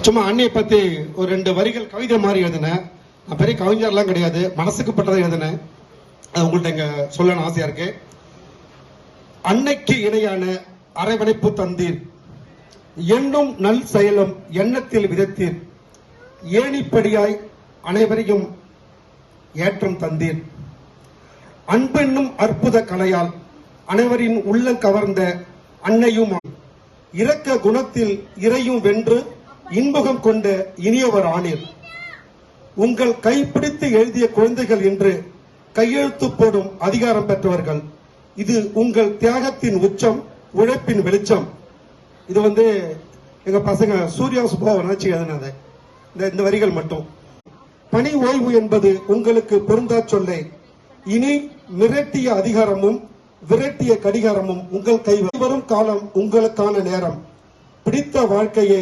சும்மா அன்னையை பத்தி ஒரு 2 வரிகள் கவிதை மாதிரி எழுதினேன். நான் பெரிய கவிஞர்லாம் கிடையாது, மனசுக்கு பட்டதை எழுதினேன். அது உங்கள்கிட்ட இங்க சொல்லணும் ஆசையா இருக்கு. அன்னைக்கு இணையான அரவணைப்பு தந்தீர், எண்ணும் நல் செயலும் எண்ணத்தில் விதத்தீர், ஏணிப்படியாய் அனைவரையும் ஏற்றம் தந்தீர், அன்பென்னும் அற்புத கலையால் அனைவரின் உள்ளம் கவர்ந்த அன்னையும், இரக்க குணத்தில் இறையும் வென்று இன்பகம் கொண்ட இனியவர் ஆனீர். உங்கள் கைப்பிடித்து எழுதிய குழந்தைகள் என்று கையெழுத்து போடும் அதிகாரம் பெற்றவர்கள். இது உங்கள் தியாகத்தின் உச்சம், உழைப்பின் வெளிச்சம். இது எங்க பசங்க சூர்யா சுபாவை நினைச்சு எழுதினது. இந்த வரிகள் மட்டும். பணி ஓய்வு என்பது உங்களுக்கு பொருந்தா சொல்லை, இனி மிரட்டிய அதிகாரமும் விரட்டிய கடிகாரமும் உங்கள் கை வரும் காலம் உங்களுக்கான நேரம். பிடித்த வாழ்க்கையை